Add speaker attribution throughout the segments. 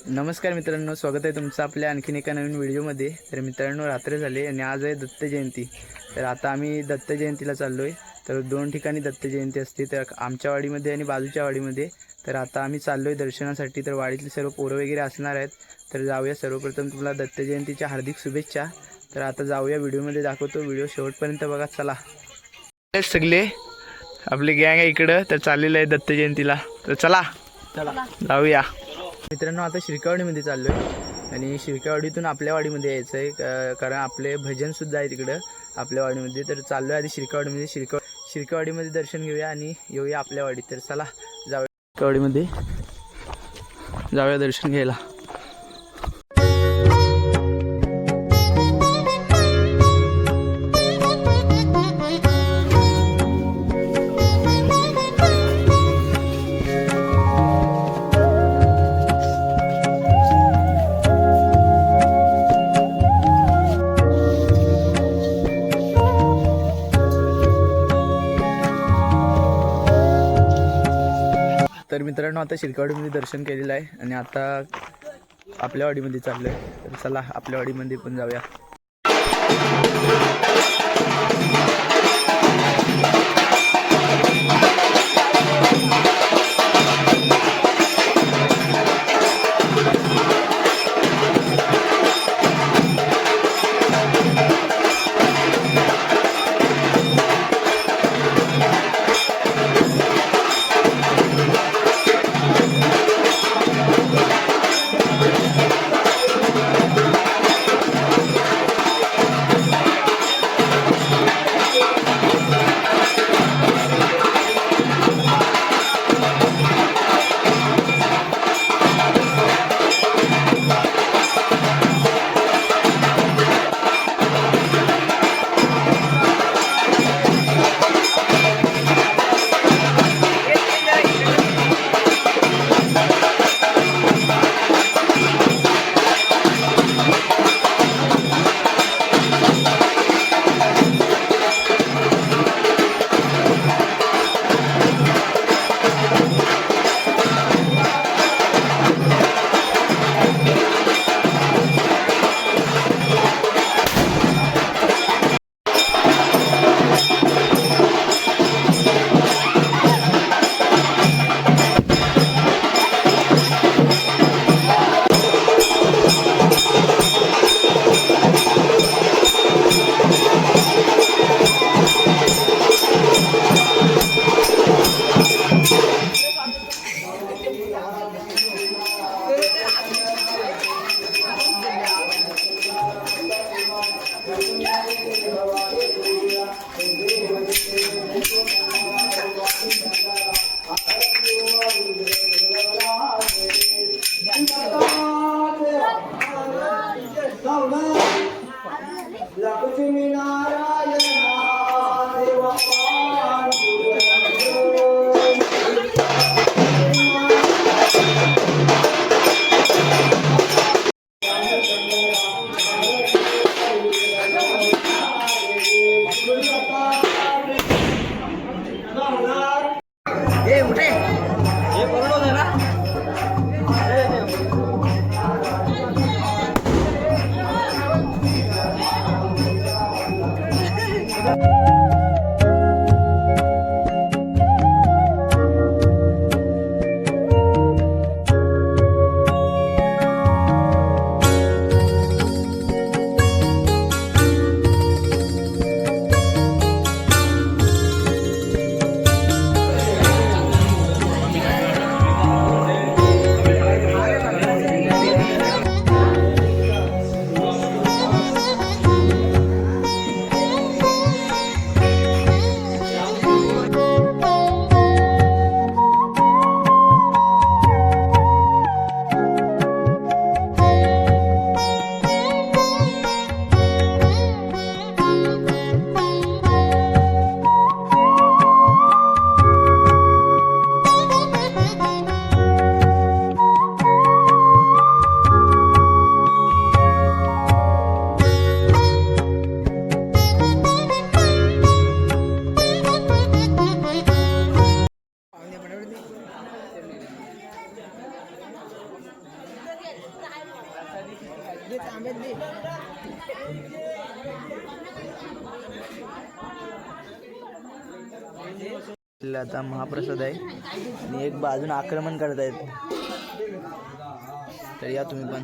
Speaker 1: नमस्कार मित्रांनो, स्वागत आहे तुमचं आपल्या आणखीन एका नवीन व्हिडिओमध्ये. तर मित्रांनो, रात्र झाले आणि आज आहे दत्त जयंती. तर आता आम्ही दत्त जयंतीला चाललो आहे. तर दोन ठिकाणी दत्त जयंती असते, तर आमच्या वाडीमध्ये आणि बाजूच्या वाडीमध्ये. तर आता आम्ही चाललो आहे दर्शनासाठी. तर वाडीतले सर्व पोरं वगैरे असणार आहेत. तर जाऊया. सर्वप्रथम तुम्हाला दत्त जयंतीच्या हार्दिक शुभेच्छा. तर आता जाऊया, व्हिडिओमध्ये दाखवतो. व्हिडिओ शेवटपर्यंत बघा. चला सगळे आपली गँग आहे इकडं. तर चाललेलं आहे दत्त जयंतीला. तर चला जाऊया मित्रांनो. आता शिरकावाडीमध्ये चाललो आहे आणि शिरकावाडीतून आपल्या वाडीमध्ये यायचं आहे, कारण आपले भजनसुद्धा आहे तिकडं आपल्या वाडीमध्ये. तर चाललो आहे आधी शिरकावाडीमध्ये. शिरकावाडीमध्ये दर्शन घेऊया आणि येऊया आपल्या वाडीत. तर चला जाऊया शिरकावाडीमध्ये, जाऊया दर्शन घ्यायला. तर मित्रांनो, आता शिरकावाडीमध्ये दर्शन केलेलं आहे आणि आता आपल्या वाडीमध्ये चाललो आहे. तर चला आपल्या वाडीमध्ये पण जाऊया. आता महाप्रसाद आहे आणि एक बाजून आक्रमण करतायत, तर या तुम्ही पण.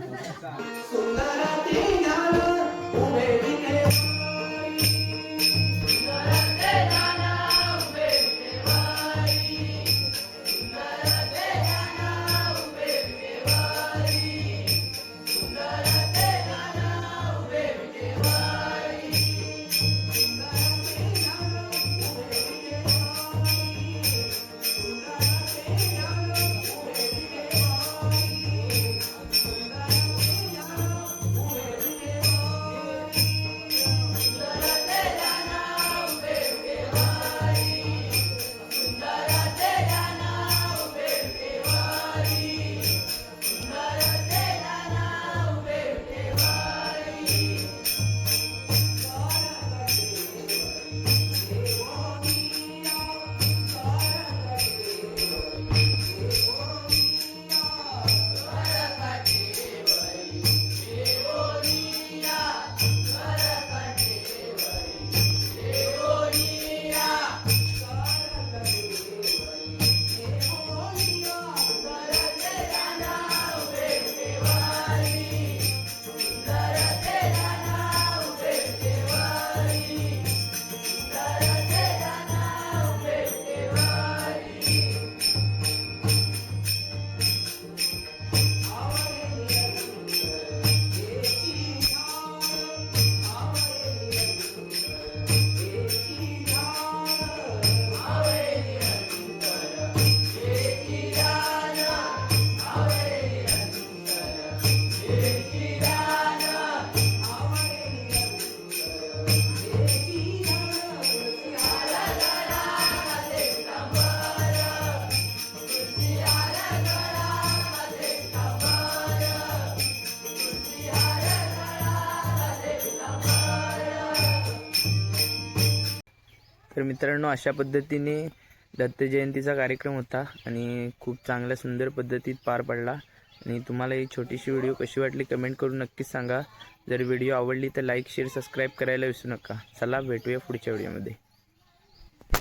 Speaker 1: तर मित्रांनो, अशा पद्धतीने दत्त जयंतीचा कार्यक्रम होता आणि खूप चांगल्या सुंदर पद्धतीत पार पडला. आणि तुम्हाला ही छोटीशी व्हिडिओ कशी वाटली कमेंट करून नक्कीच सांगा. जर व्हिडिओ आवडली तर लाईक शेअर सबस्क्राईब करायला विसरू नका. चला भेटूया पुढच्या व्हिडिओमध्ये.